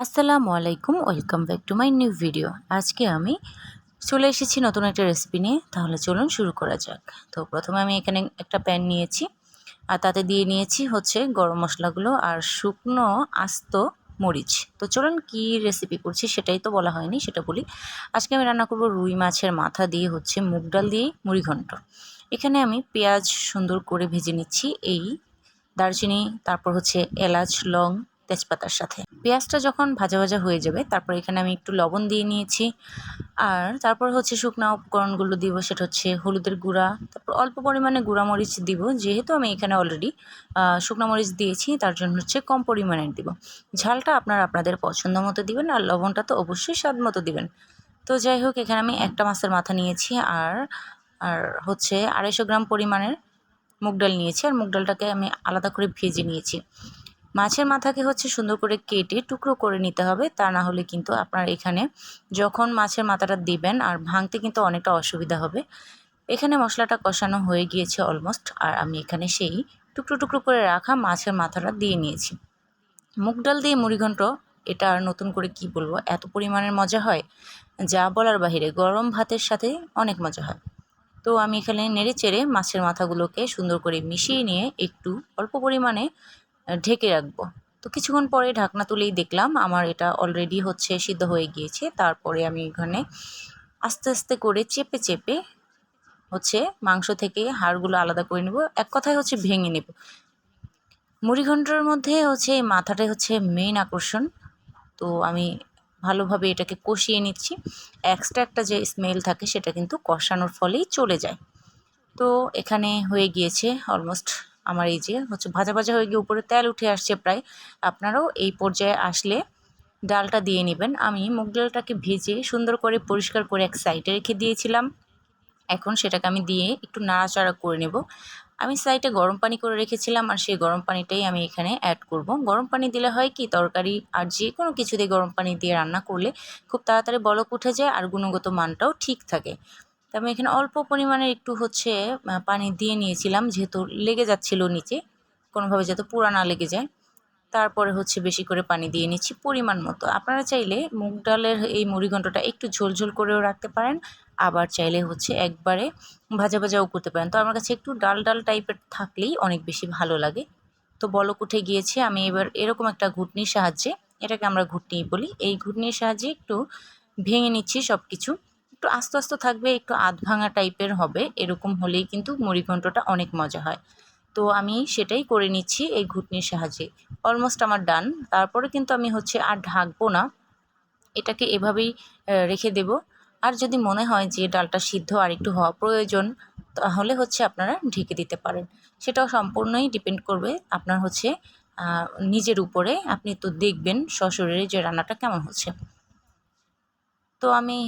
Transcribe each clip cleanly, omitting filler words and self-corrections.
আসসালামু আলাইকুম, welcome back to my new video. আজকে আমি চলে এসেছি নতুন একটা রেসিপি নিয়ে। তাহলে চলুন শুরু করা যাক। তো প্রথমে আমি এখানে একটা প্যান নিয়েছি আর তাতে দিয়ে নিয়েছি হচ্ছে গরম মশলাগুলো আর শুকনো আস্ত মরিচ। তো চলুন কি রেসিপি করছি সেটাই তো বলা হয়নি, সেটা বলি। আজকে আমি রান্না করব রুই মাছের মাথা দিয়ে হচ্ছে মুগ ডাল দিয়ে মুড়িঘণ্ট। এখানে আমি পেঁয়াজ সুন্দর করে ভেজে নিচ্ছি, এই দারচিনি, তারপর হচ্ছে এলাচ, লং, তেজপাতার সাথে। পেঁয়াজটা যখন ভাজা ভাজা হয়ে যাবে তারপর এখানে আমি একটু লবণ দিয়ে নিয়েছি। আর তারপর হচ্ছে শুকনো উপকরণগুলো দিব, সেটা হচ্ছে হলুদের গুঁড়া, তারপর অল্প পরিমাণে গুঁড়া মরিচ দিব, যেহেতু আমি এখানে অলরেডি শুকনো মরিচ দিয়েছি তার জন্য হচ্ছে কম পরিমাণের দিব। ঝালটা আপনারা আপনাদের পছন্দ মতো দিবেন আর লবণটা তো অবশ্যই স্বাদ মতো দিবেন। তো যাই হোক, এখানে আমি একটা মাছের মাথা নিয়েছি আর আর হচ্ছে 250 গ্রাম পরিমাণের মুগ ডাল নিয়েছি আর মুগ ডালটাকে আমি আলাদা করে ভেজে নিয়েছি। মাছের মাথাকে হচ্ছে সুন্দর করে কেটে টুকরো করে নিতে হবে, তা না হলে কিন্তু আপনার এখানে যখন মাছের মাথাটা দিবেন আর ভাঙতে কিন্তু অনেকটা অসুবিধা হবে। এখানে মশলাটা কষানো হয়ে গিয়েছে অলমোস্ট, আর আমি এখানে সেই টুকরো টুকরো করে রাখা মাছের মাথাটা দিয়ে নিয়েছি। মুগ ডাল দিয়ে মুড়িঘণ্ট, এটা আর নতুন করে কি বলবো, এত পরিমাণের মজা হয় যা বলার বাহিরে। গরম ভাতের সাথে অনেক মজা হয়। তো আমি এখানে নেড়ে চেড়ে মাছের মাথাগুলোকে সুন্দর করে মিশিয়ে নিয়ে একটু অল্প পরিমাণে ঢেকে রাখবো। তো কিছুক্ষণ পরে ঢাকনা তুলেই দেখলাম আমার এটা অলরেডি হচ্ছে সিদ্ধ হয়ে গিয়েছে। তারপরে আমি এখানে আস্তে আস্তে করে চেপে চেপে হচ্ছে মাংস থেকে হাড়গুলো আলাদা করে নেব, এক কথায় হচ্ছে ভেঙে নেব। মুড়িঘণ্টর মধ্যে হচ্ছে এই মাথাটাই হচ্ছে মেইন আকর্ষণ। তো আমি ভালোভাবে এটাকে কষিয়ে নিচ্ছি। এক্সট্রা একটা যে স্মেল থাকে সেটা কিন্তু কষানোর ফলেই চলে যায়। তো এখানে হয়ে গিয়েছে অলমোস্ট আমার, এই যে হচ্ছে ভাজা ভাজা হয়ে গিয়ে উপরে তেল উঠে আসছে প্রায়। আপনারাও এই পর্যায়ে আসলে ডালটা দিয়ে নেবেন। আমি মুগ ডালটাকে ভেজে সুন্দর করে পরিষ্কার করে এক সাইডে রেখে দিয়েছিলাম। এখন সেটাকে আমি দিয়ে একটু নাড়াচাড়া করে নেব। আমি সাইডে গরম পানি করে রেখেছিলাম আর সেই গরম পানিটাই আমি এখানে অ্যাড করব। গরম পানি দিলে হয় কি, তরকারি আর যে কোনো কিছু দিয়ে গরম পানি দিয়ে রান্না করলে খুব তাড়াতাড়ি বলক উঠে যায় আর গুণগত মানটাও ঠিক থাকে। তো আমি এখানে অল্প পরিমাণে একটু হচ্ছে পানি দিয়ে নিয়েছিলাম, যেহেতু লেগে যাচ্ছিল নিচে, কোনোভাবে যাতে পোড়া না লেগে যায়। তারপরে হচ্ছে বেশি করে পানি দিয়ে নিচ্ছি পরিমাণ মতো। আপনারা চাইলে মুগ ডালের এই মুড়িঘণ্টটা একটু ঝোল ঝোল করেও রাখতে পারেন, আবার চাইলে হচ্ছে একবারে ভাজা ভাজাও করতে পারেন। তো আমার কাছে একটু ডাল ডাল টাইপের থাকলেই অনেক বেশি ভালো লাগে। তো বলক উঠে গিয়েছে, আমি এবার এরকম একটা ঘুটনির সাহায্যে, এটাকে আমরা ঘুটনিই বলি, এই ঘুটনির সাহায্যে একটু ভেঙে নিচ্ছি সব কিছু। একটু আস্তে আস্তে থাকবে, একটু আধ ভাঙা টাইপের হবে, এরকম হলেই কিন্তু মুড়িঘণ্টটা অনেক মজা হয়। তো আমি সেটাই করে নিচ্ছি এই ঘুটনির সাহায্যে। অলমোস্ট আমার ডান। তারপরে কিন্তু আমি হচ্ছে আর ঢাকবো না, এটাকে এভাবেই রেখে দেব। আর যদি মনে হয় যে ডালটা সিদ্ধ আর একটু হওয়া প্রয়োজন, তাহলে হচ্ছে আপনারা ঢেকে দিতে পারেন। সেটাও সম্পূর্ণই ডিপেন্ড করবে আপনার হচ্ছে নিজের উপরে। আপনি তো দেখবেন সশরীরে যে রান্নাটা কেমন হচ্ছে। তো আমি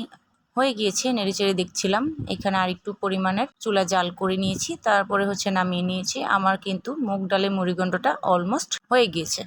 হয়ে গিয়েছে, নেড়েচেড়ে দেখছিলাম। এখানে আর একটু পরিমাণের চুলা জাল করে নিয়েছি, তারপরে হচ্ছে নামিয়ে নিয়েছি। আমার কিন্তু মুগ ডালের মুড়িঘণ্টটা অলমোস্ট হয়ে গিয়েছে।